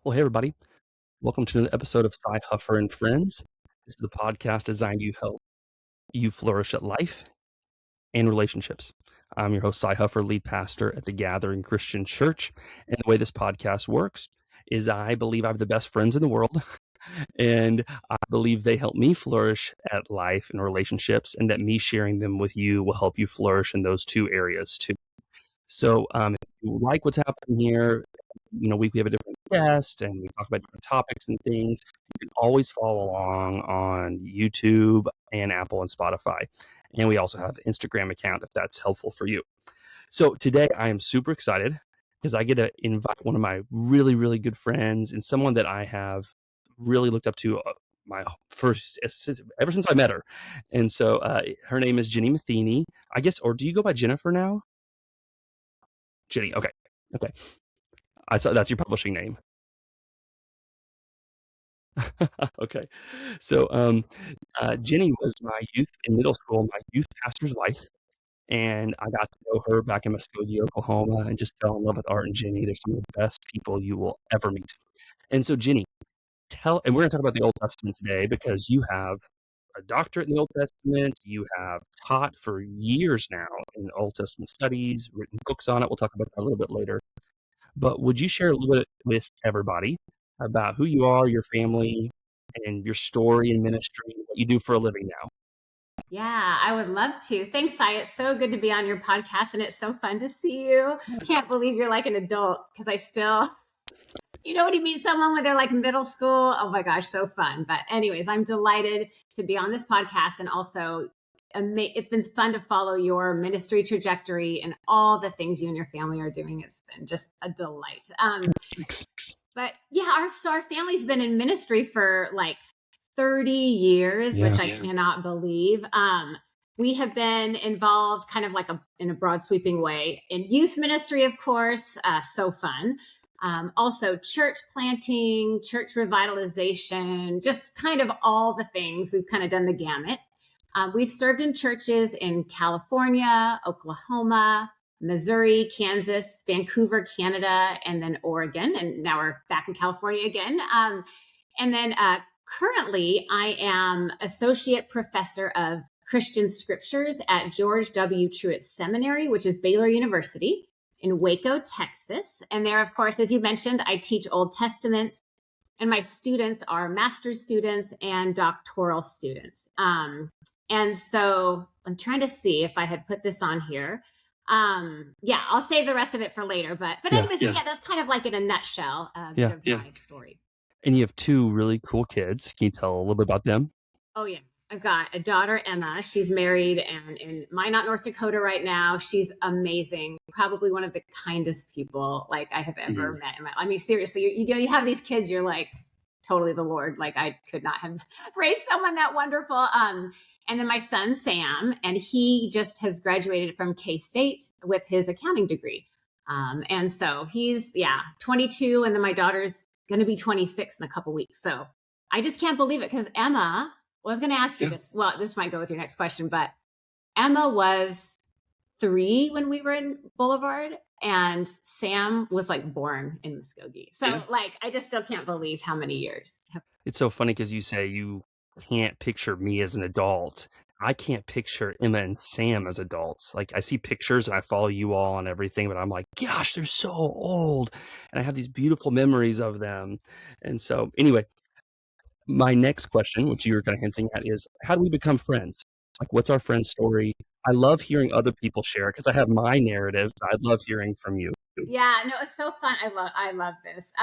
Well, hey, everybody. Welcome to another episode of Huffer and Friends. This is the podcast designed to help you flourish at life and relationships. I'm your host, Huffer, lead pastor at the Gathering Christian Church. And the way this podcast works is I believe I have the best friends in the world. And I believe they help me flourish at life and relationships, and that me sharing them with you will help you flourish in those two areas too. So if you like what's happening here, we have a different guest and we talk about different topics and things. You can always follow along on YouTube and Apple and Spotify. And we also have an Instagram account if that's helpful for you. So today I am super excited because I get to invite one of my really, really good friends and someone that I have really looked up to ever since I met her. And so her name is Jenny Matheny, I guess, or do you go by Jennifer now? Jenny. Okay. I saw that's your publishing name. Okay. So Jenny was my youth in middle school, my youth pastor's wife. And I got to know her back in Muskogee, Oklahoma, and just fell in love with Art and Jenny. They're some of the best people you will ever meet. And so Jenny, and we're going to talk about the Old Testament today because you have a doctorate in the Old Testament. You have taught for years now in Old Testament studies, written books on it. We'll talk about that a little bit later. But would you share a little bit with everybody about who you are, your family, and your story and ministry, what you do for a living now? Yeah, I would love to. Thanks, Sai. It's so good to be on your podcast, and it's so fun to see you. Can't believe you're like an adult because I still, when you meet someone when they're like middle school, oh my gosh, so fun. But anyways, I'm delighted to be on this podcast, and also it's been fun to follow your ministry trajectory and all the things you and your family are doing. It's been just a delight. But yeah, our family's been in ministry for like 30 years, which I cannot believe. We have been involved kind of like in a broad sweeping way in youth ministry, of course, so fun. Also church planting, church revitalization, just kind of all the things. We've kind of done the gamut. We've served in churches in California, Oklahoma, Missouri, Kansas, Vancouver, Canada, and then Oregon. And now we're back in California again. And then currently, I am Associate Professor of Christian Scriptures at George W. Truett Seminary, which is Baylor University in Waco, Texas. And there, of course, as you mentioned, I teach Old Testament, and my students are master's students and doctoral students. And so I'm trying to see if I had put this on here. I'll save the rest of it for later. But anyways, that's kind of like in a nutshell, bit of my story. And you have two really cool kids. Can you tell a little bit about them? Oh, yeah. I've got a daughter, Emma. She's married and in Minot, North Dakota right now. She's amazing. Probably one of the kindest people like I have ever met. I mean, seriously, you have these kids, you're like totally the Lord. Like I could not have raised someone that wonderful. And then my son, Sam, and he just has graduated from K-State with his accounting degree. And so he's, 22. And then my daughter's going to be 26 in a couple weeks. So I just can't believe it because Emma, I was going to ask you this. Well, this might go with your next question, but Emma was 3 when we were in Boulevard and Sam was like born in Muskogee. So I just still can't believe how many years. It's so funny because you say you can't picture me as an adult. I can't picture Emma and Sam as adults. Like I see pictures and I follow you all and everything, but I'm like, gosh, they're so old. And I have these beautiful memories of them. And so anyway, my next question, which you were kind of hinting at, is how do we become friends? Like, what's our friend story? I love hearing other people share because I have my narrative. I'd love hearing from you. Yeah, no, it's so fun. I love this.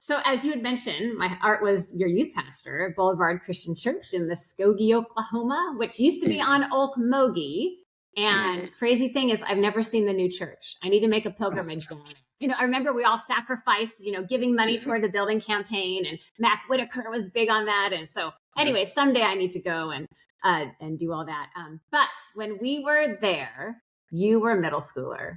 So as you had mentioned, Art was your youth pastor at Boulevard Christian Church in Muskogee, Oklahoma, which used to be on Okmulgee. And crazy thing is, I've never seen the new church. I need to make a pilgrimage down there. I remember we all sacrificed, giving money toward the building campaign, and Mac Whitaker was big on that. And so anyway, someday I need to go and do all that. But when we were there, you were a middle schooler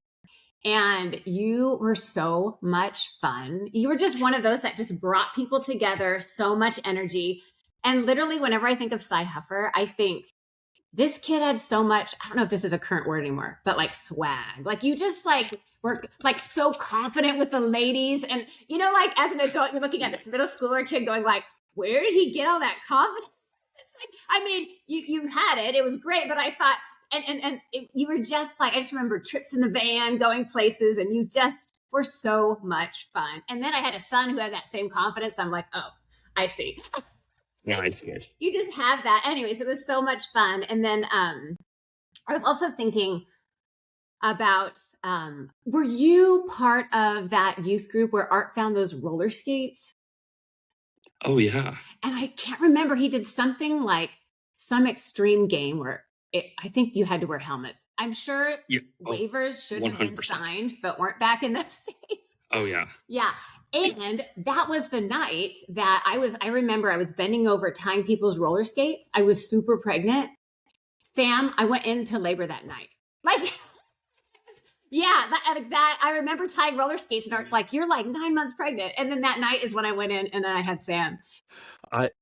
and you were so much fun. You were just one of those that just brought people together, so much energy. And literally whenever I think of Huffer, I think this kid had so much, I don't know if this is a current word anymore, but like swag. Like you just like were like so confident with the ladies. And you know, like as an adult, you're looking at this middle schooler kid going like, where did he get all that confidence? It's like, I mean, you had it. It was great, but I thought, you were just like, I just remember trips in the van, going places, and you just were so much fun. And then I had a son who had that same confidence. So I'm like, oh, I see. Yeah, I did. You just have that. Anyways, it was so much fun. And then I was also thinking about, were you part of that youth group where Art found those roller skates? Oh, yeah. And I can't remember. He did something like some extreme game where I think you had to wear helmets. I'm sure waivers should have been 100%. signed, but weren't back in those days. Oh, yeah. Yeah. And that was the night that I remember I was bending over tying people's roller skates. I was super pregnant. Sam, I went into labor that night. Like, yeah, that I remember tying roller skates and Art's like, you're like 9 months pregnant. And then that night is when I went in and then I had Sam.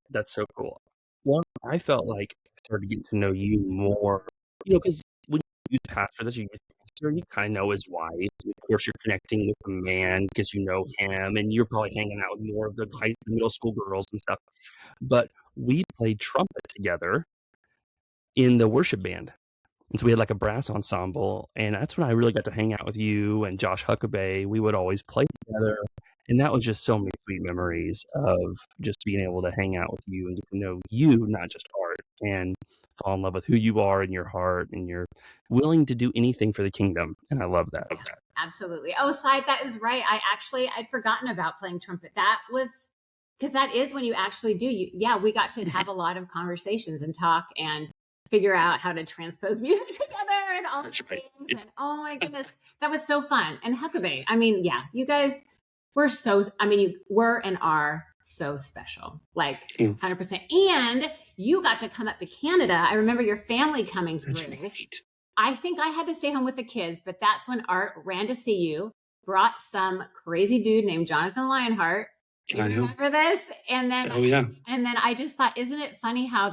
That's so cool. Well, I felt like I started getting to know you more, because when you pastor, that's your youth pastor, you kind of know his wife. Of course, you're connecting with the man because you know him, and you're probably hanging out with more of the middle school girls and stuff. But we played trumpet together in the worship band. And so we had like a brass ensemble, and that's when I really got to hang out with you and Josh Huckabee. We would always play together, and that was just so many sweet memories of just being able to hang out with you and get to know you, not just Art, and fall in love with who you are in your heart, and you're willing to do anything for the kingdom. And I love that. Yeah, absolutely. Oh, Sai, that is right. I'd forgotten about playing trumpet. That was because that is when you actually do. We got to have a lot of conversations and talk and figure out how to transpose music together and all these things. And oh my goodness, that was so fun. And Huckabee, I mean, yeah, you guys were you were and are so special, like 100%. And you got to come up to Canada. I remember your family coming through. That's right. I think I had to stay home with the kids, but that's when Art ran to see you, brought some crazy dude named Jonathan Lionheart. I know. Remember this? And then, and then I just thought, isn't it funny how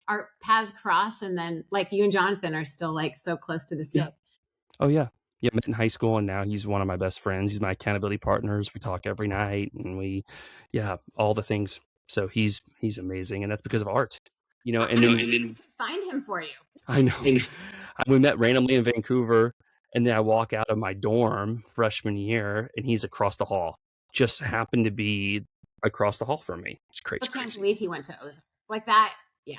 our paths cross, and then like you and Jonathan are still like so close to this day. Oh yeah. Yeah, met in high school, and now he's one of my best friends. He's my accountability partners. We talk every night, and all the things. So he's amazing, and that's because of Art. And then find him for you. I know. We met randomly in Vancouver, and then I walk out of my dorm freshman year, and he's across the hall. Just happened to be across the hall from me. It's crazy. I can't believe he went to Ozark like that. Yeah.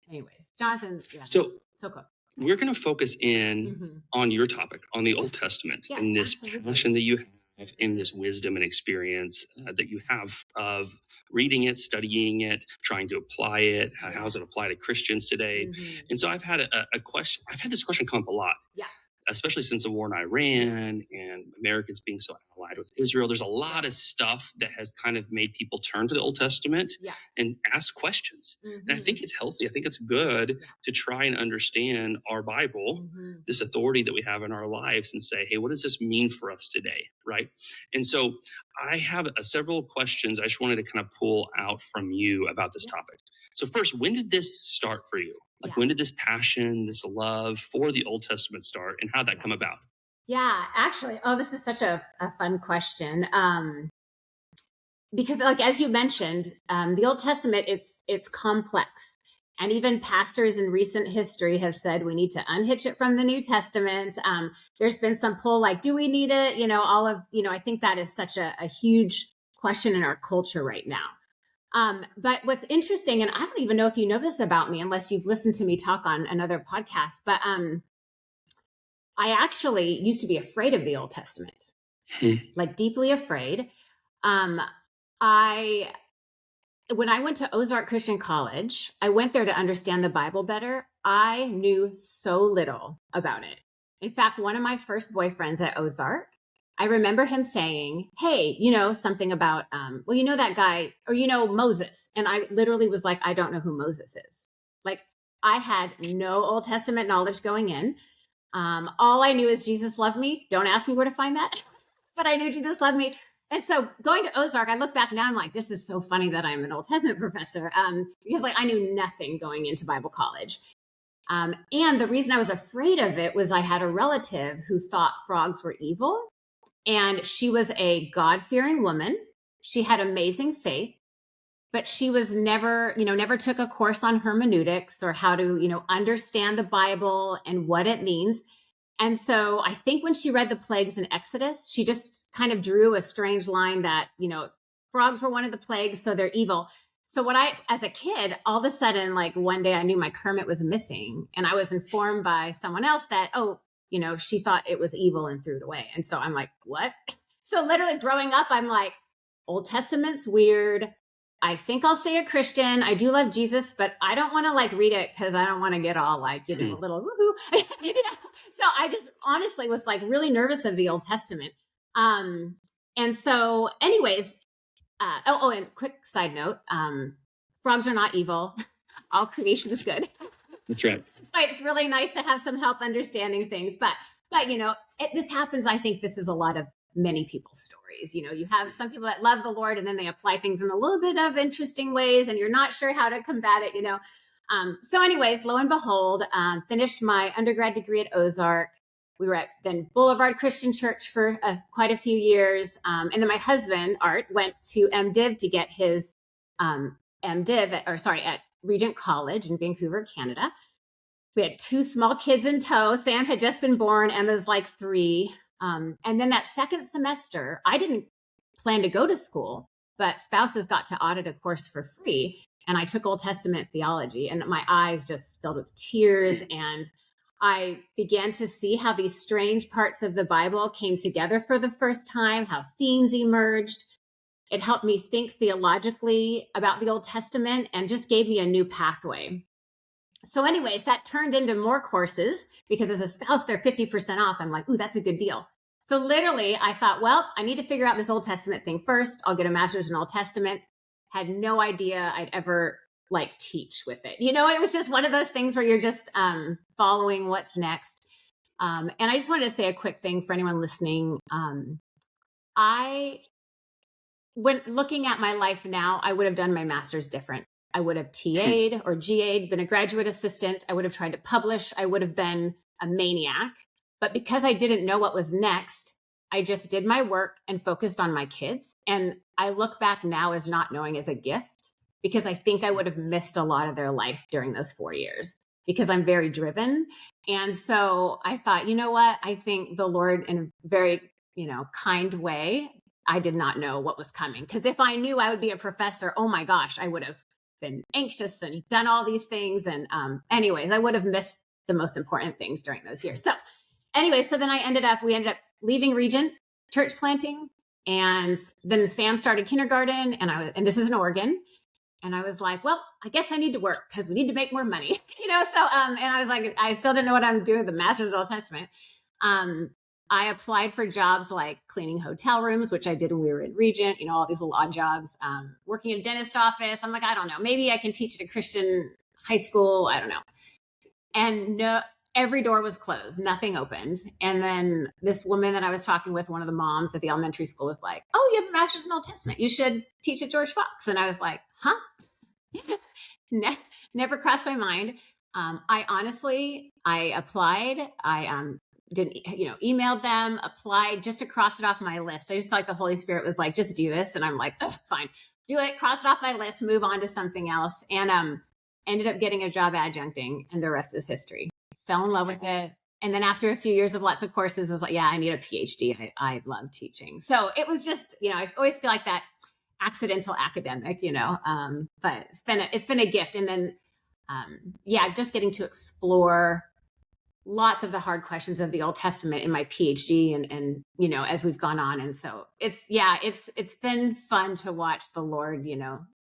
Anyway, Jonathan's so cool. We're going to focus in on your topic, on the Old Testament, and this passion that you have, and this wisdom and experience that you have of reading it, studying it, trying to apply it. How does it apply to Christians today? And so I've had a question. I've had this question come up a lot. Yeah. Especially since the war in Iran and Americans being so allied with Israel. There's a lot of stuff that has kind of made people turn to the Old Testament and ask questions. And I think it's healthy. I think it's good to try and understand our Bible, this authority that we have in our lives, and say, hey, what does this mean for us today? Right. And so I have several questions I just wanted to kind of pull out from you about this topic. So first, when did this start for you? When did this passion, this love for the Old Testament start, and how did that come about? Yeah, actually, this is such a fun question. Because like, as you mentioned, the Old Testament, it's complex. And even pastors in recent history have said we need to unhitch it from the New Testament. There's been some pull like, do we need it? I think that is such a huge question in our culture right now. But what's interesting, and I don't even know if you know this about me unless you've listened to me talk on another podcast, but I actually used to be afraid of the Old Testament, like deeply afraid. When I went to Ozark Christian College, I went there to understand the Bible better. I knew so little about it. In fact, one of my first boyfriends at Ozark, I remember him saying, hey, something about, that guy, or, Moses. And I literally was like, I don't know who Moses is. Like, I had no Old Testament knowledge going in. All I knew is Jesus loved me. Don't ask me where to find that. But I knew Jesus loved me. And so going to Ozark, I look back now, I'm like, this is so funny that I'm an Old Testament professor. Because I knew nothing going into Bible college. And the reason I was afraid of it was I had a relative who thought frogs were evil. And she was a God-fearing woman. She had amazing faith, but she was never took a course on hermeneutics or how to, understand the Bible and what it means. And so I think when she read the plagues in Exodus, she just kind of drew a strange line that, frogs were one of the plagues, so they're evil. So as a kid, all of a sudden, like one day I knew my Kermit was missing, and I was informed by someone else that, she thought it was evil and threw it away. And so I'm like, what? So literally growing up, I'm like, Old Testament's weird. I think I'll stay a Christian. I do love Jesus, but I don't want to like read it because I don't want to get all like, a little woohoo. So I just honestly was like really nervous of the Old Testament. And so anyways, and quick side note, frogs are not evil. All creation is good. That's right. But it's really nice to have some help understanding things. But this happens. I think this is a lot of many people's stories. You have some people that love the Lord and then they apply things in a little bit of interesting ways and you're not sure how to combat it, So anyways, lo and behold, finished my undergrad degree at Ozark. We were at then Boulevard Christian Church for quite a few years. And then my husband, Art, went to MDiv to get his at Regent College in Vancouver, Canada. We had 2 small kids in tow. Sam had just been born. Emma's like 3. And then that second semester, I didn't plan to go to school, but spouses got to audit a course for free. And I took Old Testament theology and my eyes just filled with tears. And I began to see how these strange parts of the Bible came together for the first time, how themes emerged. It helped me think theologically about the Old Testament and just gave me a new pathway. So anyways, that turned into more courses because as a spouse, they're 50% off. I'm like, ooh, that's a good deal. So literally I thought, well, I need to figure out this Old Testament thing first. I'll get a master's in Old Testament. Had no idea I'd ever teach with it. It was just one of those things where you're just following what's next. And I just wanted to say a quick thing for anyone listening. When looking at my life now, I would have done my master's different. I would have TA'd or GA'd, been a graduate assistant. I would have tried to publish. I would have been a maniac. But because I didn't know what was next, I just did my work and focused on my kids. And I look back now as not knowing as a gift because I think I would have missed a lot of their life during those 4 years because I'm very driven. And so I thought, you know what? I think the Lord in a very, kind way, I did not know what was coming. Because if I knew I would be a professor, oh my gosh, I would have been anxious and done all these things. And anyways, I would have missed the most important things during those years. So anyway, so then we ended up leaving Regent, church planting. And then Sam started kindergarten and this is in Oregon. And I was like, well, I guess I need to work because we need to make more money, and I was like, I still didn't know what I'm doing with the master's of Old Testament. I applied for jobs like cleaning hotel rooms, which I did when we were in Regent, all these little odd jobs, working in a dentist office. I'm like, I don't know, maybe I can teach at a Christian high school. I don't know. And no, every door was closed. Nothing opened. And then this woman that I was talking with, one of the moms at the elementary school, was like, oh, you have a master's in Old Testament. You should teach at George Fox. And I was like, huh? Never crossed my mind. I applied. I didn't, emailed them, applied just to cross it off my list. I just felt like the Holy Spirit was like, just do this. And I'm like, fine, do it. Cross it off my list, move on to something else. And ended up getting a job adjuncting, and the rest is history. Fell in love with it. And then after a few years of lots of courses, was like, yeah, I need a PhD. I love teaching. So it was just, I always feel like that accidental academic, but it's been a gift. And then, just getting to explore lots of the hard questions of the Old Testament in my PhD and as we've gone on. And so it's been fun to watch the Lord,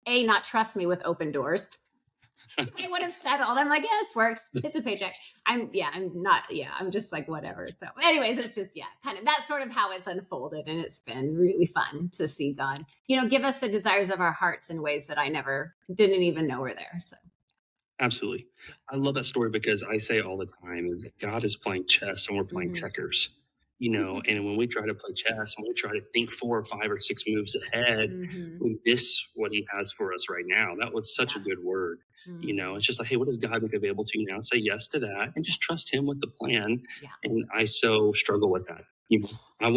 not trust me with open doors. I would have settled. I'm like, yeah, this works. It's a paycheck. I'm just like, whatever. So anyways, it's just, kind of that's sort of how it's unfolded. And it's been really fun to see God, give us the desires of our hearts in ways that I didn't even know were there. So. Absolutely. I love that story because I say all the time is that God is playing chess and we're playing checkers. and when we try to play chess and we try to think 4 or 5 or 6 moves ahead, we miss what he has for us right now. That was such a good word. It's just like, hey, what does God make available to you now? Say yes to that and just trust him with the plan. Yeah. And I so struggle with that. I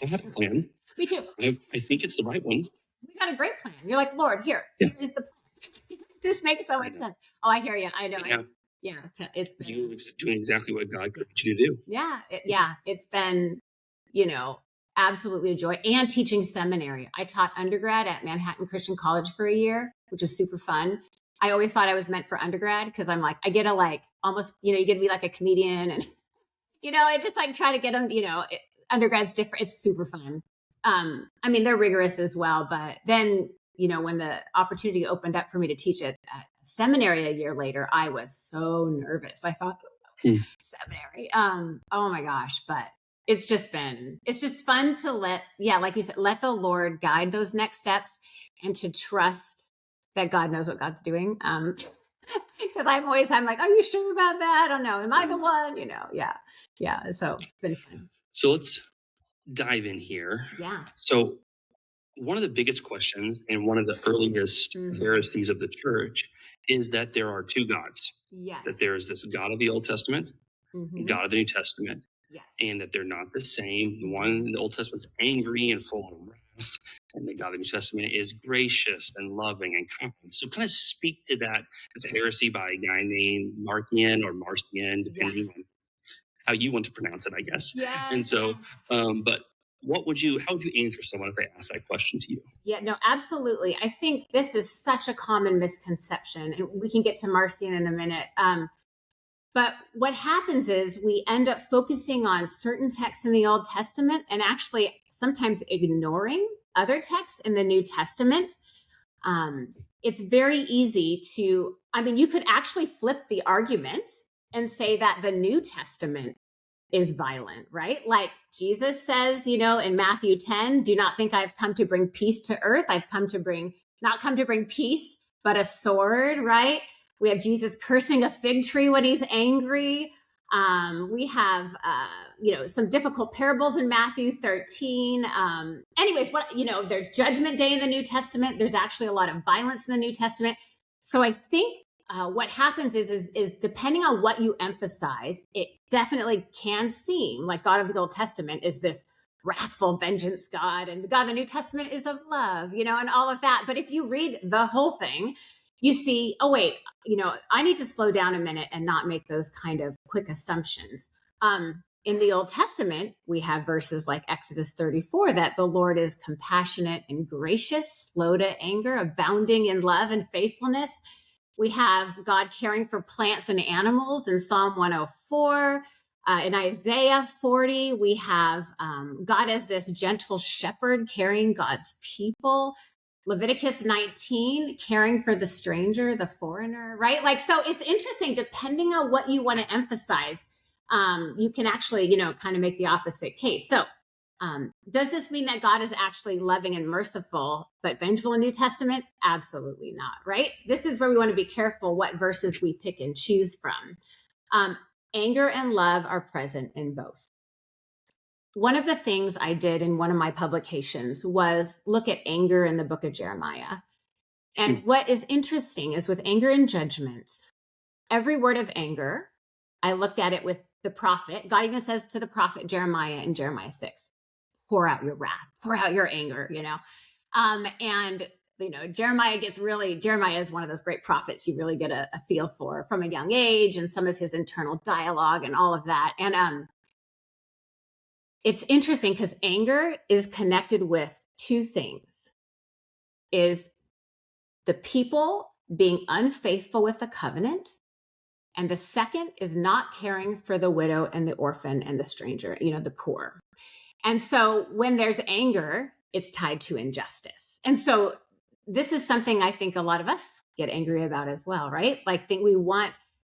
have a plan. Me too. I think it's the right one. We got a great plan. You're like, Lord, here is the plan. This makes so much sense. Oh, I hear you. I know. Yeah. It's been, you're doing exactly what God wanted you to do. Yeah. It's been, absolutely a joy. And teaching seminary. I taught undergrad at Manhattan Christian College for a year, which was super fun. I always thought I was meant for undergrad because I'm like, I get to almost, you get to be like a comedian and, I just try to get them, undergrad's different. It's super fun. They're rigorous as well, but then, when the opportunity opened up for me to teach at seminary a year later, I was so nervous. I thought, seminary. Oh my gosh. But it's just fun to like you said, let the Lord guide those next steps and to trust that God knows what God's doing. Because I'm like, are you sure about that? I don't know. Am I the one? Yeah. So it's been fun. So let's dive in here. Yeah. So one of the biggest questions and one of the earliest heresies of the church is that there are two gods. Yes. That there's this God of the Old Testament, and God of the New Testament. Yes. And that they're not the same. The one in the Old Testament's angry and full of wrath, and the God of the New Testament is gracious and loving and kind. So kind of speak to that as a heresy by a guy named Marcion or Marcion, depending on how you want to pronounce it, I guess. Yes. And so, but how would you answer someone if they ask that question to you? Yeah, no, absolutely. I think this is such a common misconception, and we can get to Marcion in a minute. But what happens is we end up focusing on certain texts in the Old Testament and actually sometimes ignoring other texts in the New Testament. It's very easy to, you could actually flip the argument and say that the New Testament is violent, right? Like Jesus says, in Matthew 10, do not think I've come to bring peace to earth. I've not come to bring peace, but a sword, right? We have Jesus cursing a fig tree when he's angry. We have, some difficult parables in Matthew 13. There's Judgment Day in the New Testament. There's actually a lot of violence in the New Testament. So I think what happens is depending on what you emphasize, it definitely can seem like God of the Old Testament is this wrathful vengeance God, and the God of the New Testament is of love, and all of that. But if you read the whole thing, you see, oh, wait, I need to slow down a minute and not make those kind of quick assumptions. In the Old Testament, we have verses like Exodus 34, that the Lord is compassionate and gracious, slow to anger, abounding in love and faithfulness. We have God caring for plants and animals in Psalm 104. In Isaiah 40, we have God as this gentle shepherd carrying God's people. Leviticus 19, caring for the stranger, the foreigner, right? So it's interesting, depending on what you want to emphasize, you can actually, kind of make the opposite case. So does this mean that God is actually loving and merciful, but vengeful in New Testament? Absolutely not, right? This is where we want to be careful what verses we pick and choose from. Anger and love are present in both. One of the things I did in one of my publications was look at anger in the book of Jeremiah. And what is interesting is with anger and judgment, every word of anger, I looked at it with the prophet. God even says to the prophet Jeremiah in Jeremiah 6, pour out your wrath, pour out your anger, Jeremiah is one of those great prophets you really get a feel for from a young age, and some of his internal dialogue and all of that. And it's interesting because anger is connected with two things. Is the people being unfaithful with the covenant, and the second is not caring for the widow and the orphan and the stranger, the poor. And so when there's anger, it's tied to injustice. And so this is something I think a lot of us get angry about as well, right? Think we want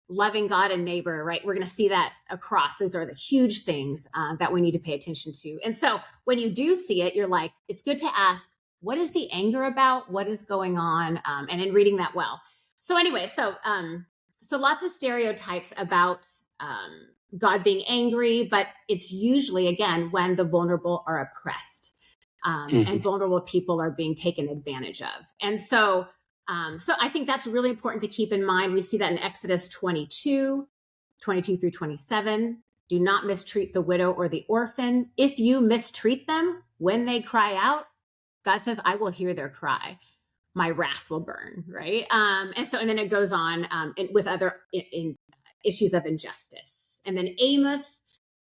loving God and neighbor, right? We're going to see that across. Those are the huge things that we need to pay attention to. And so when you do see it, you're like, it's good to ask, what is the anger about? What is going on? And in reading that well. So anyway, so lots of stereotypes about God being angry, but it's usually, again, when the vulnerable are oppressed, and vulnerable people are being taken advantage of. And so I think that's really important to keep in mind. We see that in Exodus 22 through 27. Do not mistreat the widow or the orphan. If you mistreat them when they cry out, God says, I will hear their cry. My wrath will burn, right? And then it goes on with other in issues of injustice. And then Amos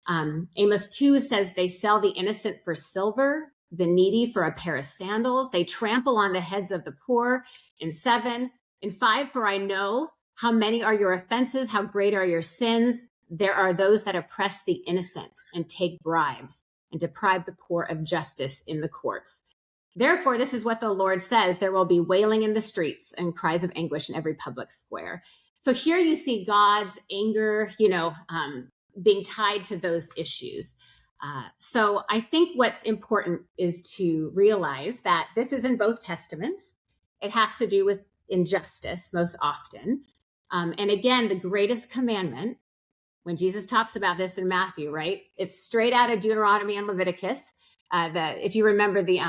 2 says, they sell the innocent for silver, the needy for a pair of sandals. They trample on the heads of the poor. In 7, in 5, for I know how many are your offenses, how great are your sins. There are those that oppress the innocent and take bribes and deprive the poor of justice in the courts. Therefore, this is what the Lord says, there will be wailing in the streets and cries of anguish in every public square. So here you see God's anger, being tied to those issues. So I think what's important is to realize that this is in both Testaments. It has to do with injustice most often. And again, the greatest commandment, when Jesus talks about this in Matthew, right, it's straight out of Deuteronomy and Leviticus. If you remember the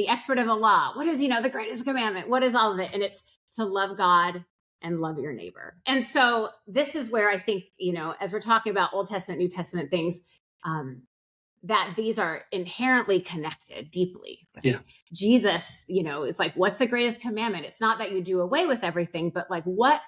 expert of the law, what is, the greatest commandment? What is all of it? And it's to love God and love your neighbor. And so this is where I think, as we're talking about Old Testament, New Testament things, that these are inherently connected deeply. Yeah. Jesus, it's like, what's the greatest commandment? It's not that you do away with everything, but like, what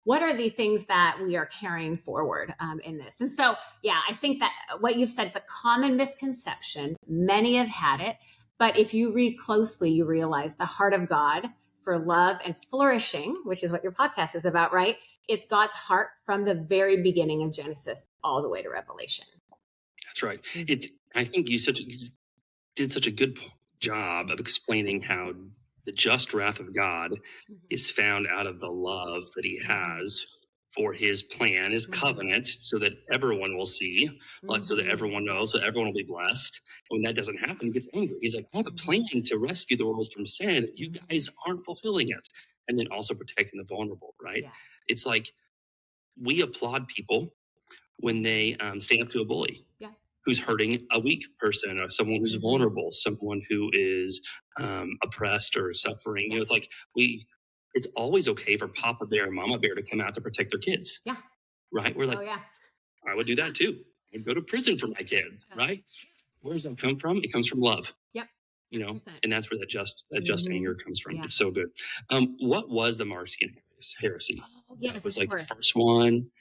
are the things that we are carrying forward in this? And so, yeah, I think that what you've said is a common misconception. Many have had it. But if you read closely, you realize the heart of God for love and flourishing, which is what your podcast is about, right? It's God's heart from the very beginning of Genesis all the way to Revelation. That's right. I think you did such a good job of explaining how the just wrath of God is found out of the love that he has for his plan, his covenant, so that everyone will see, so that everyone knows, so everyone will be blessed. When that doesn't happen, he gets angry. He's like, I have a plan to rescue the world from sin. You guys aren't fulfilling it. And then also protecting the vulnerable, right? Yeah. It's like we applaud people when they stand up to a bully. Yeah. Who's hurting a weak person or someone who's vulnerable, someone who is oppressed or suffering. It's like it's always okay for Papa Bear and Mama Bear to come out to protect their kids. Yeah. Right? We're like, I would do that too. I'd go to prison for my kids, right? Where does that come from? It comes from love. Yep. 100%. And that's where that just anger comes from. Yeah. It's so good. What was the Marcion heresy? Oh, yes, it was like the first one,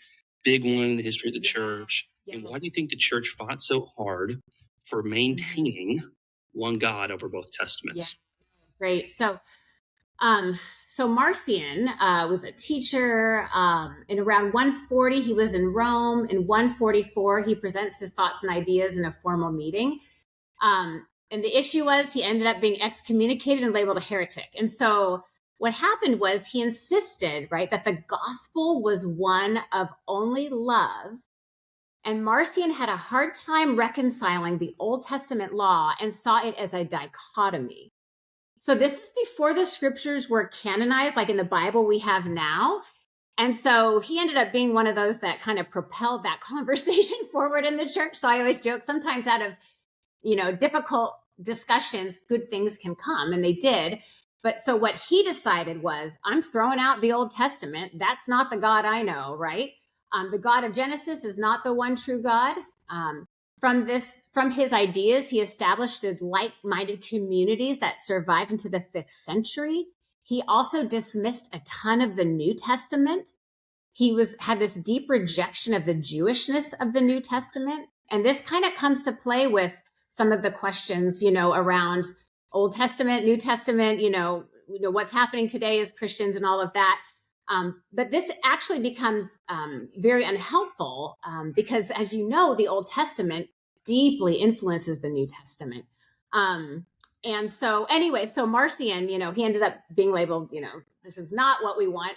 big one in the history of the church. Yes. And why do you think the church fought so hard for maintaining one God over both testaments? Yeah. Great. So Marcion was a teacher. In around 140, he was in Rome. In 144, he presents his thoughts and ideas in a formal meeting. And the issue was he ended up being excommunicated and labeled a heretic. And so what happened was he insisted, right, that the gospel was one of only love. And Marcion had a hard time reconciling the Old Testament law and saw it as a dichotomy. So this is before the scriptures were canonized, like in the Bible we have now. And so he ended up being one of those that kind of propelled that conversation forward in the church. So I always joke, sometimes out of, difficult discussions, good things can come, and they did. But so what he decided was, I'm throwing out the Old Testament. That's not the God I know, right? The God of Genesis is not the one true God. From his ideas, he established like-minded communities that survived into the 5th century. He also dismissed a ton of the New Testament. He had this deep rejection of the Jewishness of the New Testament. And this kind of comes to play with some of the questions, around Old Testament, New Testament, what's happening today as Christians and all of that. But this actually becomes very unhelpful because, as you know, the Old Testament deeply influences the New Testament. And so Marcion, he ended up being labeled, this is not what we want.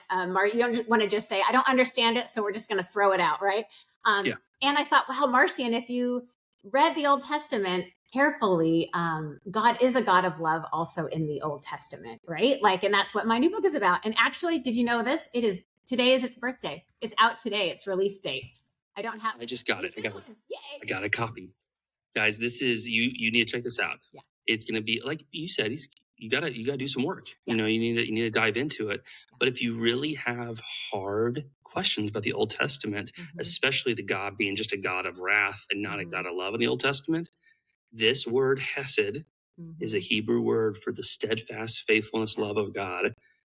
You don't want to just say, I don't understand it, so we're just going to throw it out, right? And I thought, well, Marcion, if you read the Old Testament carefully, God is a God of love also in the Old Testament, right? And that's what my new book is about. And actually, did you know this? Today is its birthday. It's out today, its release date. I don't have. I just got it. I Yay. got a copy. Guys, this is you need to check this out. Yeah. It's going to be like you said, you got to do some work. Yeah. You need to dive into it. Yeah. But if you really have hard questions about the Old Testament, especially the God being just a God of wrath and not a God of love in the Old Testament, this word hesed is a Hebrew word for the steadfast faithfulness, love of God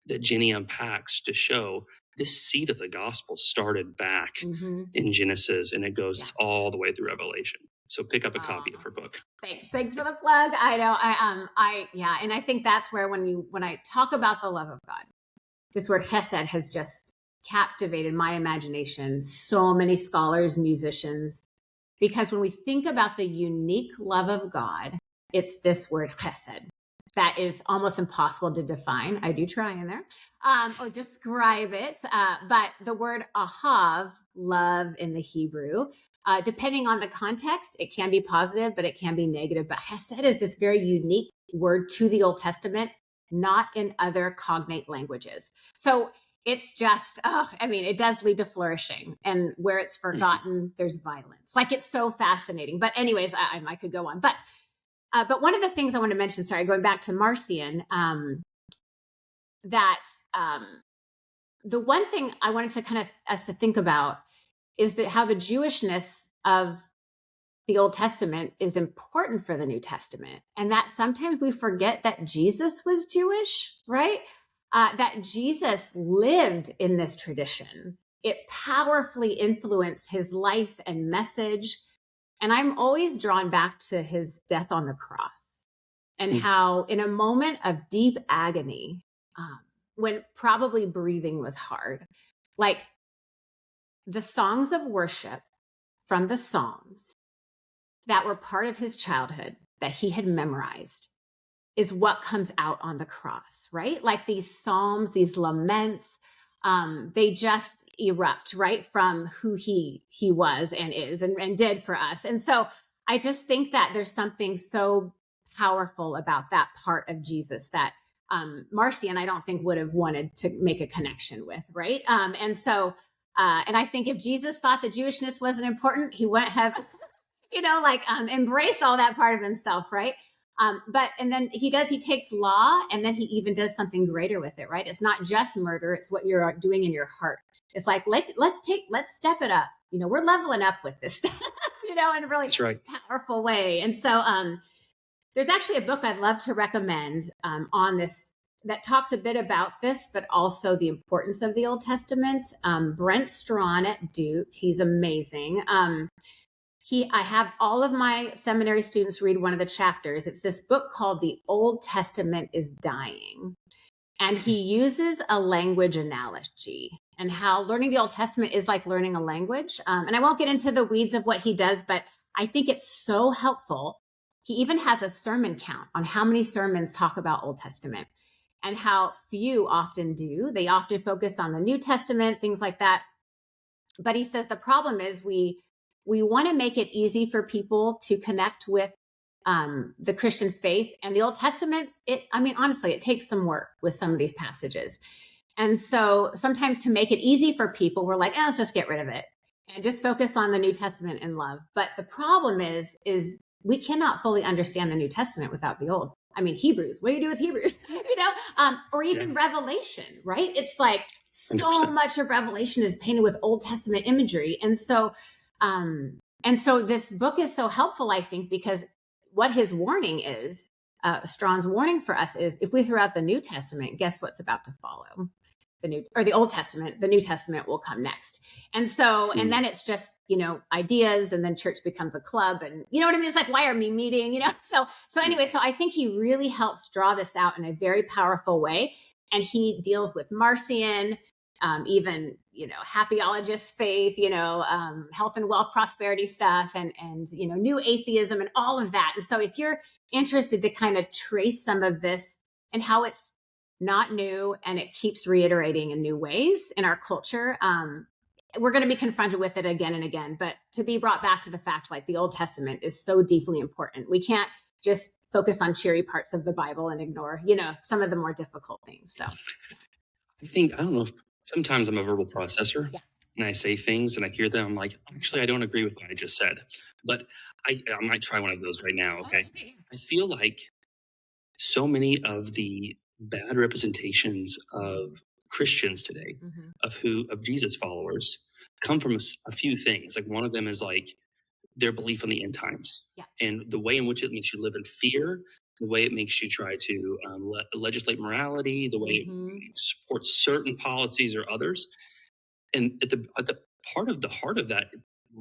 that Jenny unpacks to show this seed of the gospel started back in Genesis and it goes all the way through Revelation. So pick up a copy of her book. Thanks for the plug. I know. And I think that's where when I talk about the love of God, this word hesed has just captivated my imagination. So many scholars, musicians, because when we think about the unique love of God, it's this word hesed that is almost impossible to define. I do try in there or describe it. But the word ahav, love in the Hebrew, depending on the context, it can be positive, but it can be negative. But hesed is this very unique word to the Old Testament, not in other cognate languages. So it's just, it does lead to flourishing. And where it's forgotten, there's violence. Like, it's so fascinating. But anyways, I could go on. But one of the things I want to mention, going back to Marcion, that the one thing I wanted to kind of us to think about is that how the Jewishness of the Old Testament is important for the New Testament. And that sometimes we forget that Jesus was Jewish, right? That Jesus lived in this tradition. It powerfully influenced his life and message. And I'm always drawn back to his death on the cross and how in a moment of deep agony, when probably breathing was hard, like the songs of worship from the Psalms that were part of his childhood that he had memorized is what comes out on the cross, right? Like these Psalms, these laments, they just erupt right from who he was and is and did for us. And so I just think that there's something so powerful about that part of Jesus that Marcion, I don't think, would have wanted to make a connection with, right? And I think if Jesus thought the Jewishness wasn't important, he wouldn't have, embraced all that part of himself, right? And then he takes law and then he even does something greater with it, right? It's not just murder. It's what you're doing in your heart. It's like, let's step it up. We're leveling up with this stuff, in a really powerful way. And so, there's actually a book I'd love to recommend, on this that talks a bit about this, but also the importance of the Old Testament. Brent Strawn at Duke. He's amazing. I have all of my seminary students read one of the chapters. It's this book called The Old Testament is Dying. And he uses a language analogy and how learning the Old Testament is like learning a language. And I won't get into the weeds of what he does, but I think it's so helpful. He even has a sermon count on how many sermons talk about Old Testament and how few often do. They often focus on the New Testament, things like that. But he says the problem is we want to make it easy for people to connect with the Christian faith, and the Old Testament. Honestly, it takes some work with some of these passages. And so sometimes to make it easy for people, we're like, let's just get rid of it and just focus on the New Testament and love. But the problem is we cannot fully understand the New Testament without the Old. Hebrews, what do you do with Hebrews? Or even Revelation, right? It's like so 100%. Much of Revelation is painted with Old Testament imagery. And so this book is so helpful, I think, because what his warning is, Strawn's warning for us is, if we throw out the New Testament, guess what's about to follow? The Old Testament, the New Testament will come next. And so, and then it's just, ideas, and then church becomes a club, and you know what I mean? It's like, why are we meeting? So I think he really helps draw this out in a very powerful way. And he deals with Marcion, even, happyologist faith, health and wealth prosperity stuff, and new atheism and all of that. And so if you're interested to kind of trace some of this and how it's not new and it keeps reiterating in new ways in our culture, we're going to be confronted with it again and again. But to be brought back to the fact, like, the Old Testament is so deeply important. We can't just focus on cheery parts of the Bible and ignore, some of the more difficult things. So I don't know if sometimes I'm a verbal processor. Yeah. and I say things and I hear them, I'm like, actually, I don't agree with what I just said, but I might try one of those right now. Okay. I feel like so many of the bad representations of Christians today, of Jesus followers, come from a few things. Like one of them is like their belief on the end times, and the way in which it makes you live in fear, the way it makes you try to legislate morality, the way it supports certain policies or others, and at the heart of that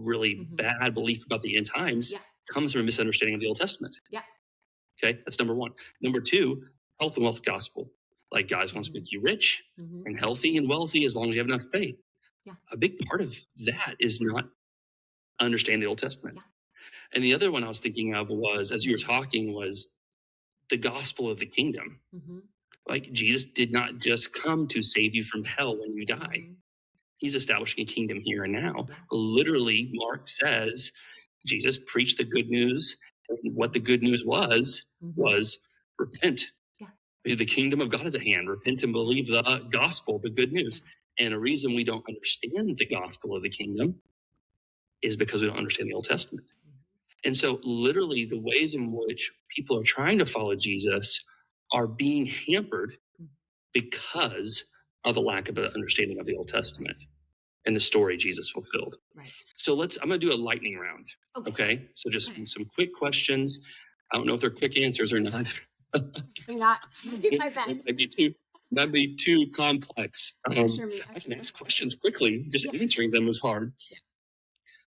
really bad belief about the end times comes from a misunderstanding of the Old Testament. Okay, that's number one. Number two, health and wealth gospel. Like God wants to make you rich and healthy and wealthy as long as you have enough faith. A big part of that is not understanding the Old Testament. And the other one I was thinking of was, as you were talking, was the gospel of the kingdom. Like Jesus did not just come to save you from hell when you die. He's establishing a kingdom here and now. Literally, Mark says Jesus preached the good news. And what the good news was repent. The kingdom of God is at hand. Repent and believe the gospel, the good news. And a reason we don't understand the gospel of the kingdom is because we don't understand the Old Testament. And so literally the ways in which people are trying to follow Jesus are being hampered because of a lack of an understanding of the Old Testament and the story Jesus fulfilled. So I'm going to do a lightning round. Okay. So just some quick questions. I don't know if they're quick answers or not. Not. Do my best. That'd be too complex. I can ask questions quickly. Just answering them is hard.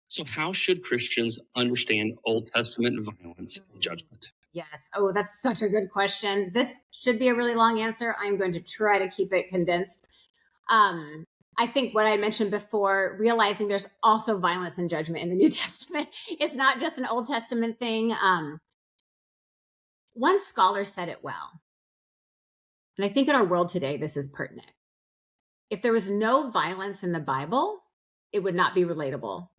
So how should Christians understand Old Testament violence and judgment? Yes. Oh, that's such a good question. This should be a really long answer. I'm going to try to keep it condensed. I think what I mentioned before, realizing there's also violence and judgment in the New Testament. It's not just an Old Testament thing. One scholar said it well. And I think in our world today, this is pertinent. If there was no violence in the Bible, it would not be relatable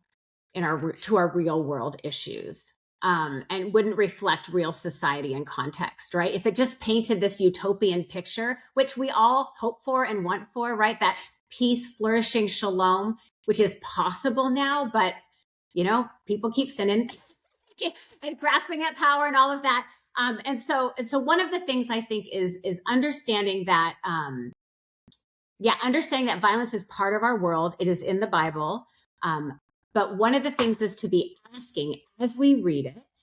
to our real world issues, and wouldn't reflect real society and context, right? If it just painted this utopian picture, which we all hope for and want for, right? That peace, flourishing, shalom, which is possible now, but people keep sinning and grasping at power and all of that. And so one of the things I think is understanding that, understanding that violence is part of our world. It is in the Bible. But one of the things is to be asking as we read it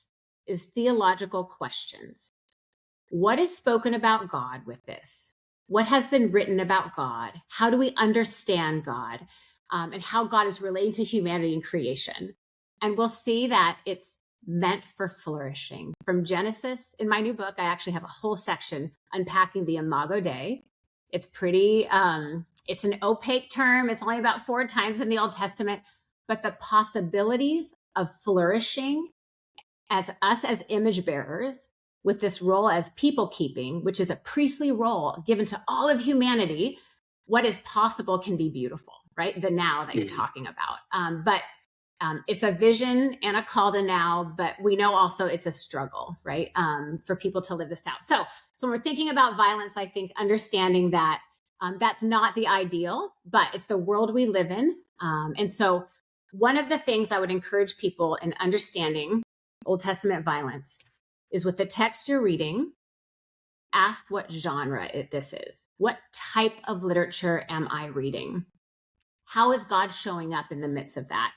is theological questions. What is spoken about God with this? What has been written about God? How do we understand God? And how God is relating to humanity and creation? And we'll see that it's meant for flourishing. From Genesis, in my new book, I actually have a whole section unpacking the Imago Dei. It's pretty, it's an opaque term. It's only about 4 times in the Old Testament, but the possibilities of flourishing as us as image bearers with this role as people keeping, which is a priestly role given to all of humanity, what is possible can be beautiful, right? The now that you're talking about. But it's a vision and a call to now, but we know also it's a struggle, right? For people to live this out. So when we're thinking about violence, I think understanding that that's not the ideal, but it's the world we live in. And so one of the things I would encourage people in understanding Old Testament violence is with the text you're reading, ask what genre this is. What type of literature am I reading? How is God showing up in the midst of that?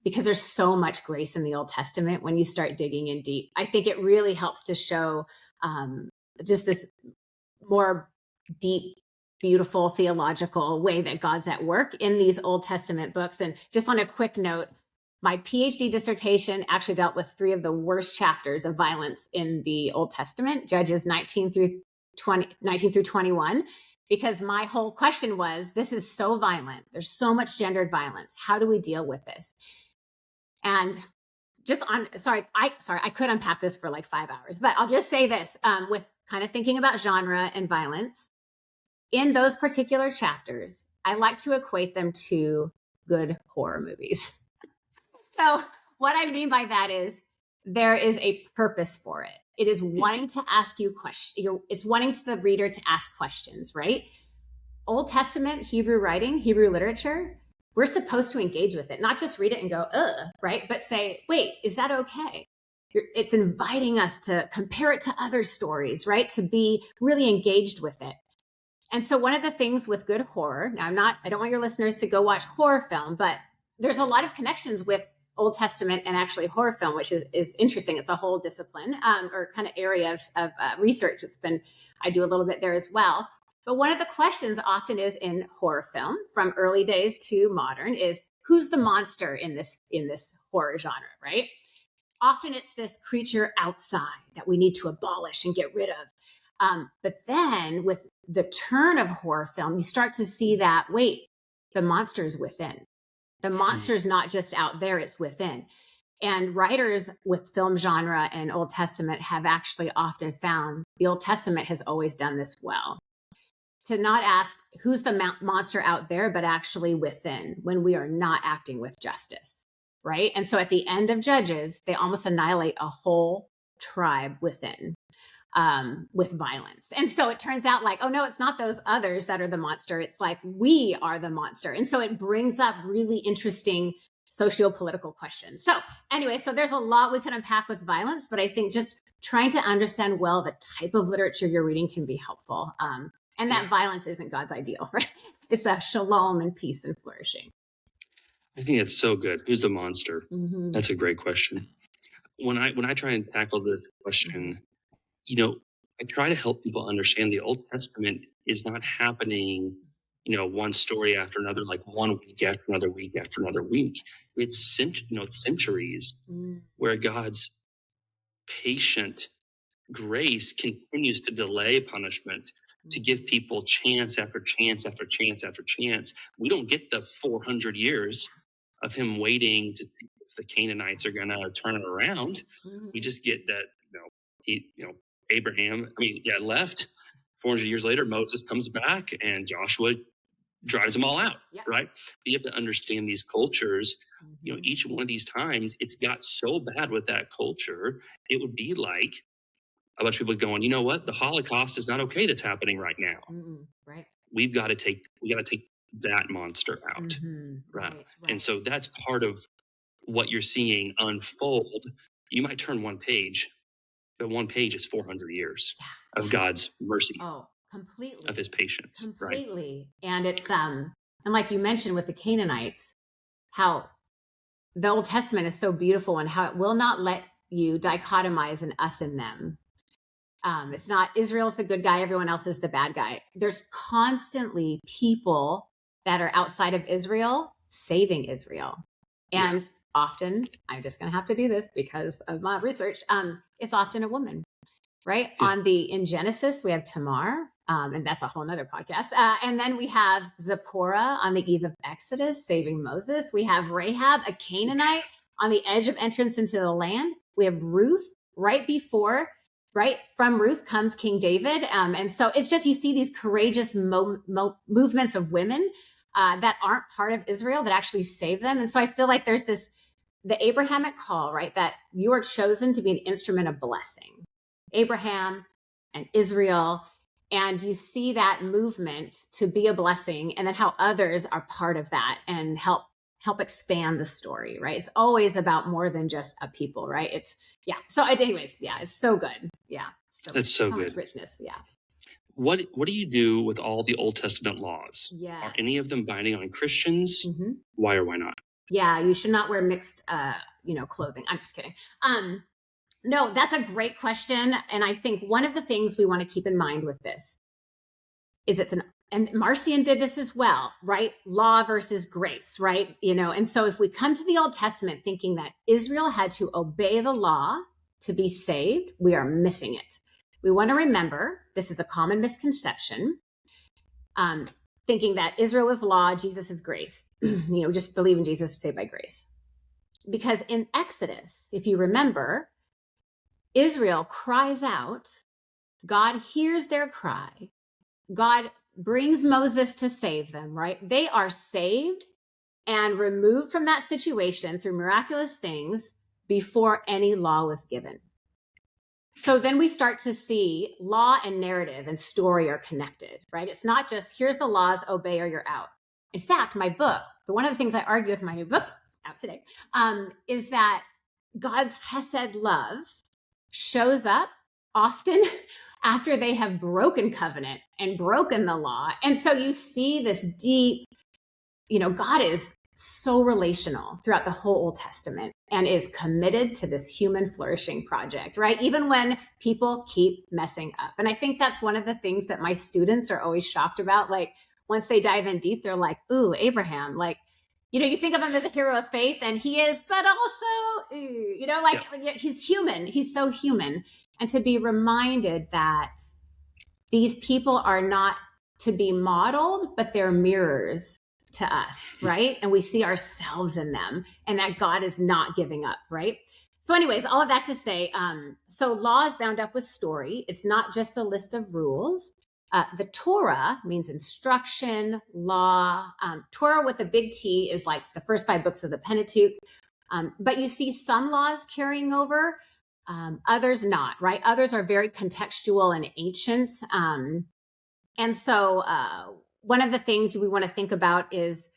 Because there's so much grace in the Old Testament when you start digging in deep. I think it really helps to show just this more deep, beautiful theological way that God's at work in these Old Testament books. And just on a quick note, my PhD dissertation actually dealt with 3 of the worst chapters of violence in the Old Testament, Judges 19 through 21, because my whole question was, this is so violent. There's so much gendered violence. How do we deal with this? And I could unpack this for like 5 hours, but I'll just say this, with kind of thinking about genre and violence in those particular chapters, I like to equate them to good horror movies. So what I mean by that is there is a purpose for it. It is wanting to ask you questions. It's wanting the reader to ask questions, right? Old Testament Hebrew writing, Hebrew literature, we're supposed to engage with it, not just read it and go, right? But say, wait, is that okay? It's inviting us to compare it to other stories, right? To be really engaged with it. And so one of the things with good horror, now I don't want your listeners to go watch horror film, but there's a lot of connections with Old Testament and actually horror film, which is interesting. It's a whole discipline or kind of area of research. I do a little bit there as well. But one of the questions often is in horror film, from early days to modern, is who's the monster in this horror genre, right? Often it's this creature outside that we need to abolish and get rid of. But then with the turn of horror film, you start to see that, wait, the monster's within. The monster's not just out there, it's within. And writers with film genre and Old Testament have actually often found the Old Testament has always done this well. To not ask who's the monster out there, but actually within when we are not acting with justice, right? And so at the end of Judges, they almost annihilate a whole tribe within with violence. And so it turns out like, oh no, it's not those others that are the monster. It's like we are the monster. And so it brings up really interesting socio-political questions. So anyway, so there's a lot we can unpack with violence, but I think just trying to understand well the type of literature you're reading can be helpful. And that violence isn't God's ideal, right? It's a shalom and peace and flourishing. I think it's so good. Who's the monster? Mm-hmm. That's a great question. When I try and tackle this question, I try to help people understand the Old Testament is not happening, one story after another, like 1 week after another week after another week. It's centuries where God's patient grace continues to delay punishment, to give people chance after chance after chance after chance. We don't get the 400 years of him waiting to see if the Canaanites are going to turn it around. We just get that, Abraham, left. 400 years later, Moses comes back and Joshua drives them all out, right? But you have to understand these cultures. Each one of these times, it's got so bad with that culture, it would be like a bunch of people going, you know what? The Holocaust is not okay that's happening right now. Right. We got to take that monster out. Right. And so that's part of what you're seeing unfold. You might turn one page, but one page is 400 years of God's mercy. Oh, completely. Of his patience. Completely. Right? And it's, and like you mentioned with the Canaanites, how the Old Testament is so beautiful and how it will not let you dichotomize an us and them. It's not Israel's the good guy, everyone else is the bad guy. There's constantly people that are outside of Israel saving Israel. And often, I'm just going to have to do this because of my research, it's often a woman, right? In Genesis, we have Tamar, and that's a whole nother podcast. And then we have Zipporah on the eve of Exodus saving Moses. We have Rahab, a Canaanite, on the edge of entrance into the land. We have Ruth right from Ruth comes King David. And so it's just, you see these courageous movements of women that aren't part of Israel that actually save them. And so I feel like there's the Abrahamic call, right? That you are chosen to be an instrument of blessing. Abraham and Israel. And you see that movement to be a blessing and then how others are part of that and help expand the story, right? It's always about more than just a people, right? So anyways, it's so good. Yeah. That's so good. Much richness. Yeah. What do you do with all the Old Testament laws? Yeah. Are any of them binding on Christians? Mm-hmm. Why or why not? Yeah. You should not wear mixed, clothing. I'm just kidding. No, that's a great question. And I think one of the things we want to keep in mind with this is and Marcion did this as well, right? Law versus grace, right? And so if we come to the Old Testament thinking that Israel had to obey the law to be saved, we are missing it. We want to remember, this is a common misconception, thinking that Israel was law, Jesus is grace. Just believe in Jesus to save by grace. Because in Exodus, if you remember, Israel cries out, God hears their cry, God brings Moses to save them, right? They are saved and removed from that situation through miraculous things before any law was given. So then we start to see law and narrative and story are connected, right? It's not just here's the laws, obey or you're out. In fact, my book, But one of the things I argue with my new book out today is that God's Hesed love shows up often after they have broken covenant and broken the law. And so you see this deep, God is so relational throughout the whole Old Testament and is committed to this human flourishing project, right? Even when people keep messing up. And I think that's one of the things that my students are always shocked about. Like, once they dive in deep, they're like, ooh, Abraham, like, you think of him as a hero of faith, and he is, but also, he's human. He's so human. And to be reminded that these people are not to be modeled, but they're mirrors to us, right? And we see ourselves in them, and that God is not giving up, right? So anyways, all of that to say, so law is bound up with story. It's not just a list of rules. The Torah means instruction, law. Torah with a big T is like the first 5 books of the Pentateuch. But you see some laws carrying over, others not, right? Others are very contextual and ancient. And so one of the things we want to think about is,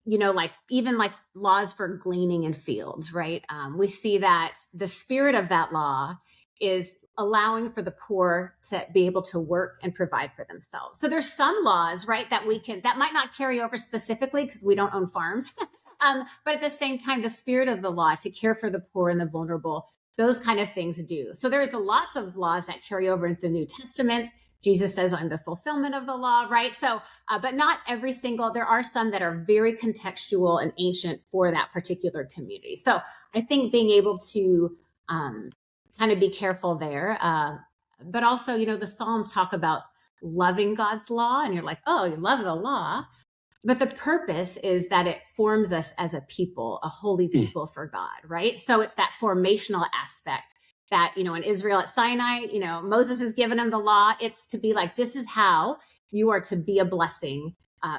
even like laws for gleaning in fields, right? We see that the spirit of that law is allowing for the poor to be able to work and provide for themselves. So there's some laws, right, that might not carry over specifically because we don't own farms. But at the same time, the spirit of the law to care for the poor and the vulnerable, those kind of things do. So there's lots of laws that carry over into the New Testament. Jesus says, I'm the fulfillment of the law, right? So, but not every single, there are some that are very contextual and ancient for that particular community. So I think being able to kind of be careful there. But also, the Psalms talk about loving God's law, and you're like, oh, you love the law. But the purpose is that it forms us as a people, a holy people for God, right? So it's that formational aspect that, in Israel at Sinai, Moses has given them the law. It's to be like, this is how you are to be a blessing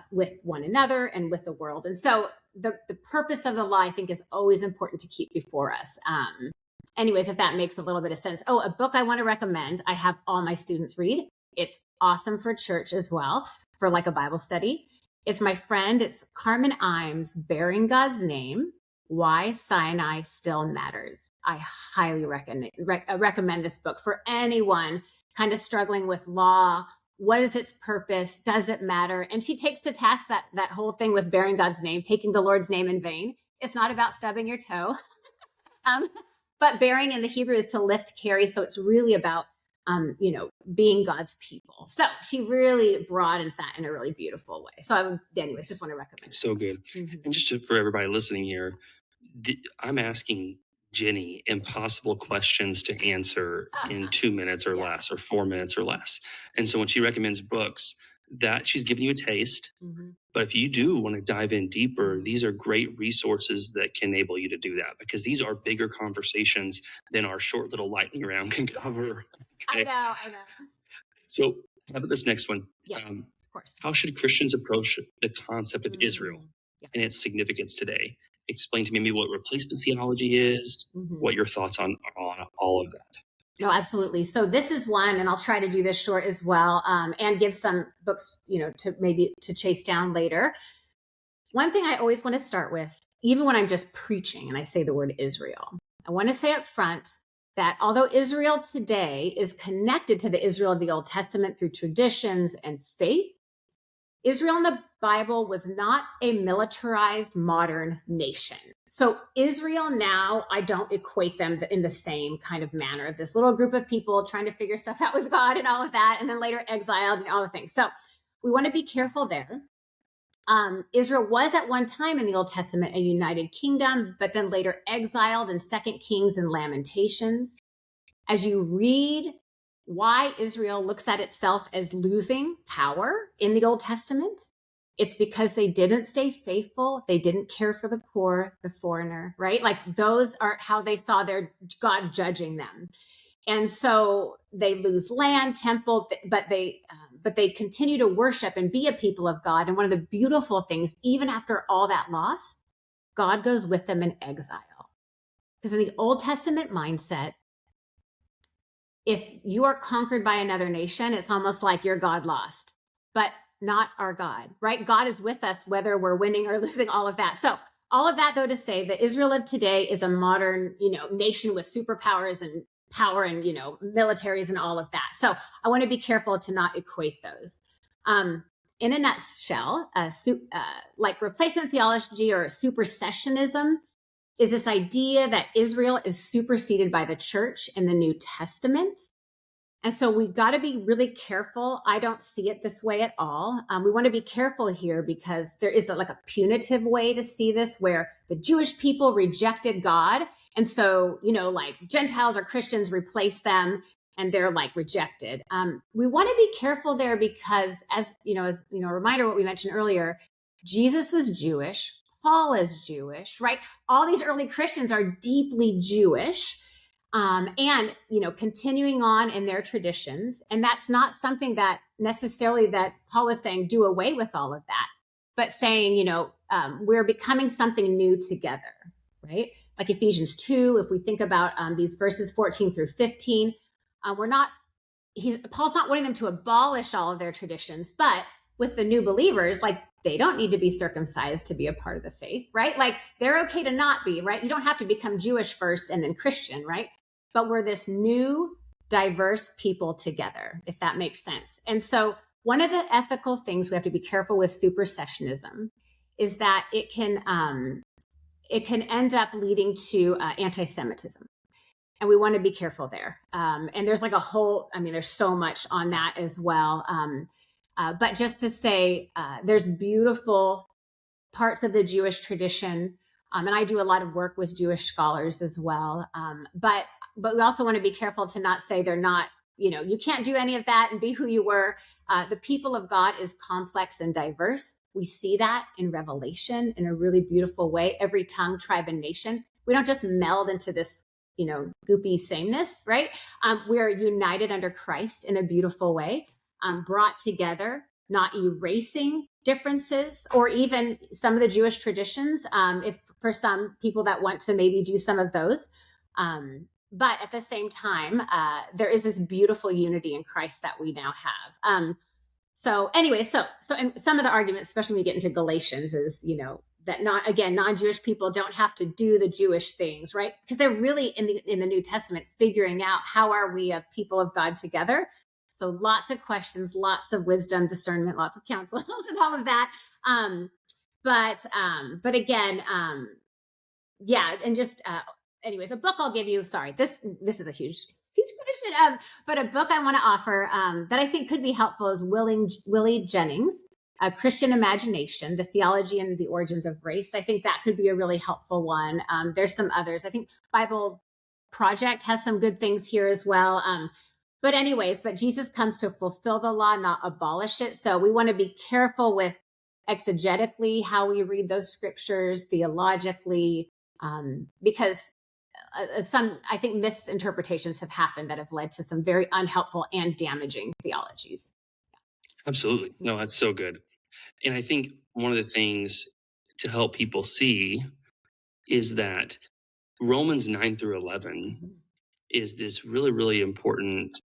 with one another and with the world. And so the purpose of the law, I think, is always important to keep before us. Anyways, if that makes a little bit of sense. Oh, a book I want to recommend, I have all my students read. It's awesome for church as well, for like a Bible study. It's it's Carmen Imes' Bearing God's Name, Why Sinai Still Matters. I highly recommend this book for anyone kind of struggling with law. What is its purpose? Does it matter? And she takes to task that whole thing with bearing God's name, taking the Lord's name in vain. It's not about stubbing your toe. But bearing in the Hebrew is to lift, carry. So it's really about, being God's people. So she really broadens that in a really beautiful way. So anyways, just want to recommend it. So good. Mm-hmm. And just for everybody listening here, I'm asking Jenny impossible questions to answer in 2 minutes or less, or 4 minutes or less. And so when she recommends books, that she's giving you a taste. Mm-hmm. But if you do want to dive in deeper, these are great resources that can enable you to do that, because these are bigger conversations than our short little lightning round can cover. Okay? I know. So how about this next one? Yeah, of course. How should Christians approach the concept of Israel and its significance today? Explain to me maybe what replacement theology is, what your thoughts on all of that. No, absolutely. So this is one, and I'll try to do this short as well, and give some books, to chase down later. One thing I always want to start with, even when I'm just preaching and I say the word Israel, I want to say up front that although Israel today is connected to the Israel of the Old Testament through traditions and faith, Israel in the Bible was not a militarized modern nation. So Israel now, I don't equate them in the same kind of manner. This little group of people trying to figure stuff out with God and all of that, and then later exiled and all the things. So we want to be careful there. Israel was at one time in the Old Testament a united kingdom, but then later exiled in 2 Kings and Lamentations. As you read why Israel looks at itself as losing power in the Old Testament, it's because they didn't stay faithful. They didn't care for the poor, the foreigner, right? Like those are how they saw their God judging them. And so they lose land, temple, but they continue to worship and be a people of God. And one of the beautiful things, even after all that loss, God goes with them in exile. Because in the Old Testament mindset, if you are conquered by another nation, it's almost like your God lost. But not our God, right? God is with us, whether we're winning or losing, all of that. So all of that, though, to say that Israel of today is a modern, nation with superpowers and power and, militaries and all of that. So I want to be careful to not equate those. In a nutshell, like replacement theology or supersessionism is this idea that Israel is superseded by the church in the New Testament. And so we've got to be really careful. I don't see it this way at all. We want to be careful here because there is a punitive way to see this where the Jewish people rejected God. And so, like Gentiles or Christians replace them and they're rejected. We want to be careful there because as a reminder, what we mentioned earlier, Jesus was Jewish. Paul is Jewish, right? All these early Christians are deeply Jewish. And continuing on in their traditions. And that's not something that necessarily that Paul is saying, do away with all of that, but saying, we're becoming something new together, right? Like Ephesians 2, if we think about these verses 14 through 15, Paul's not wanting them to abolish all of their traditions, but with the new believers, they don't need to be circumcised to be a part of the faith, right? They're okay to not be, right? You don't have to become Jewish first and then Christian, right? But we're this new, diverse people together, if that makes sense. And so one of the ethical things we have to be careful with supersessionism is that it can end up leading to anti-Semitism. And we want to be careful there. And there's there's so much on that as well. But just to say, there's beautiful parts of the Jewish tradition. And I do a lot of work with Jewish scholars as well. But we also want to be careful to not say they're not, you can't do any of that and be who you were. The people of God is complex and diverse. We see that in Revelation in a really beautiful way. Every tongue, tribe, and nation. We don't just meld into this, goopy sameness, right? We are united under Christ in a beautiful way, brought together, not erasing differences or even some of the Jewish traditions, if for some people that want to maybe do some of those. But at the same time, there is this beautiful unity in Christ that we now have. So and some of the arguments, especially when we get into Galatians, is, that non-Jewish people don't have to do the Jewish things, right? Because they're really in the New Testament figuring out how are we a people of God together. So lots of questions, lots of wisdom, discernment, lots of counsel, and all of that. But again, and just anyways, a book I'll give you. Sorry, this is a huge question. But a book I want to offer that I think could be helpful is Willie Jennings, A Christian Imagination: The Theology and the Origins of Race. I think that could be a really helpful one. There's some others. I think Bible Project has some good things here as well. But Jesus comes to fulfill the law, not abolish it. So we want to be careful with exegetically how we read those scriptures, theologically, because some, I think, misinterpretations have happened that have led to some very unhelpful and damaging theologies. Absolutely. No, that's so good. And I think one of the things to help people see is that Romans 9 through 11 is this really, really important,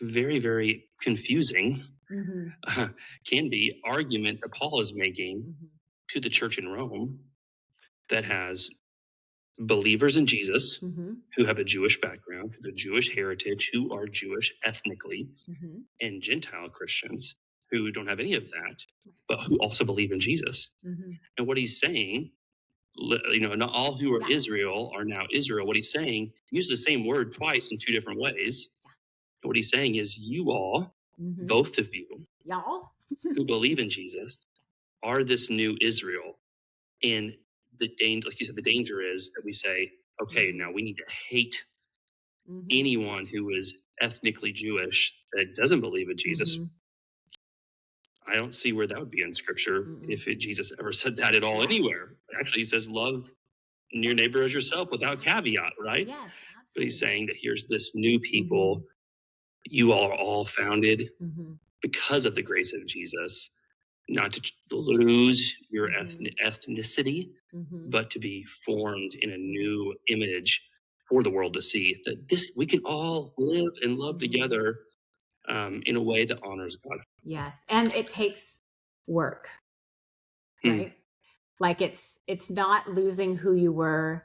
very, very confusing, can be argument that Paul is making to the church in Rome that has believers in Jesus who have a Jewish background, who have a Jewish heritage, who are Jewish ethnically, and Gentile Christians who don't have any of that, but who also believe in Jesus. And what he's saying, not all who are Israel are now Israel. What he's saying, he used the same word twice in two different ways. And what he's saying is, you all, both of you, y'all who believe in Jesus, are this new Israel. And the danger, like you said, the danger is that we say, okay, now we need to hate anyone who is ethnically Jewish that doesn't believe in Jesus. I don't see where that would be in scripture if Jesus ever said that at all anywhere. Actually, he says, love your neighbor as yourself without caveat, right? Yes, but he's saying that here's this new people. You all are all founded because of the grace of Jesus, not to lose your ethnicity, but to be formed in a new image for the world to see that we can all live and love together in a way that honors God. Yes. And it takes work, right? Like it's not losing who you were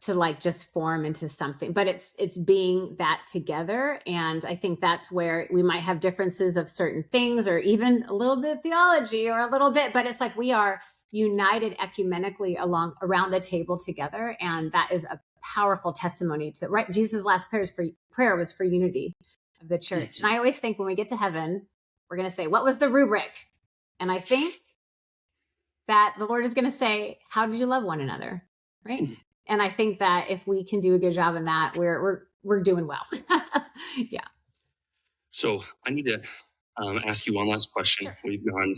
to like just form into something, but it's being that together. And I think that's where we might have differences of certain things, or even a little bit of theology or a little bit, but it's like we are united ecumenically around the table together. And that is a powerful testimony to, right? Jesus' last prayer was for unity of the church. And I always think when we get to heaven, we're going to say, what was the rubric? And I think that the Lord is going to say, how did you love one another? Right. And I think that if we can do a good job in that, we're doing well. Yeah. So I need to ask you one last question. Sure.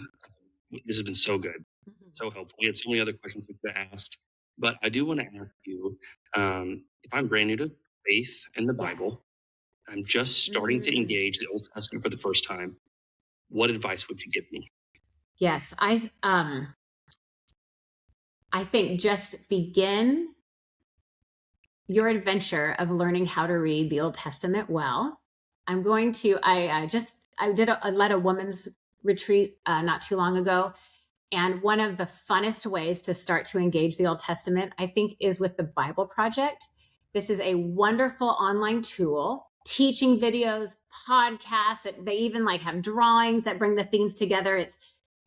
This has been so good, so helpful. We had so many other questions we could have asked, but I do want to ask you, if I'm brand new to faith and the Bible, I'm just starting to engage the Old Testament for the first time, what advice would you give me? Yes, I think just begin your adventure of learning how to read the Old Testament well. I led a women's retreat not too long ago. And one of the funnest ways to start to engage the Old Testament, I think, is with the Bible Project. This is a wonderful online tool, teaching videos, podcasts. They even like have drawings that bring the themes together. It's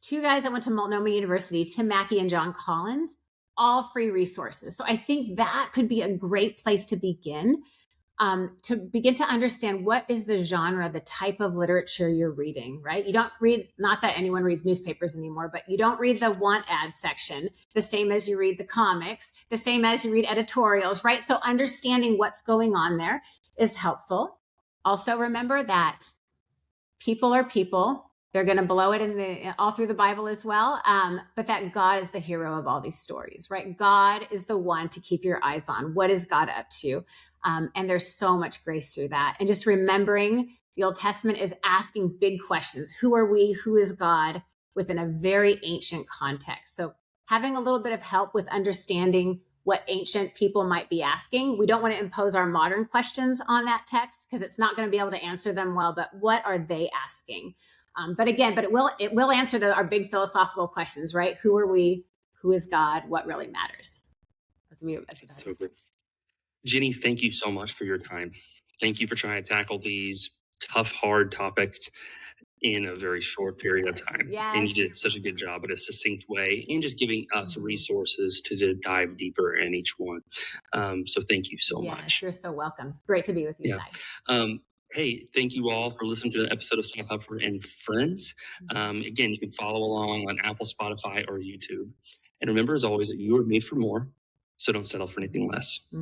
two guys that went to Multnomah University, Tim Mackey and John Collins, all free resources. So I think that could be a great place to begin to understand what is the genre, the type of literature you're reading, right? You don't read, not that anyone reads newspapers anymore, but you don't read the want ad section the same as you read the comics, the same as you read editorials, right? So understanding what's going on there is helpful. Also remember that people are people. They're going to blow it all through the Bible as well. But that God is the hero of all these stories, right? God is the one to keep your eyes on. What is God up to? And there's so much grace through that. And just remembering the Old Testament is asking big questions. Who are we? Who is God? Within a very ancient context. So having a little bit of help with understanding what ancient people might be asking. We don't want to impose our modern questions on that text because it's not going to be able to answer them well, but what are they asking? But it will answer our big philosophical questions, right? Who are we? Who is God? What really matters? That's so good. Jenny, thank you so much for your time. Thank you for trying to tackle these tough, hard topics in a very short period of time. Yes. And you did such a good job in a succinct way and just giving us resources to dive deeper in each one. So thank you so much. You're so welcome. It's great to be with you, Cy. Hey, thank you all for listening to the episode of Huffer and Friends. Again, you can follow along on Apple, Spotify, or YouTube. And remember, as always, that you are made for more, so don't settle for anything less.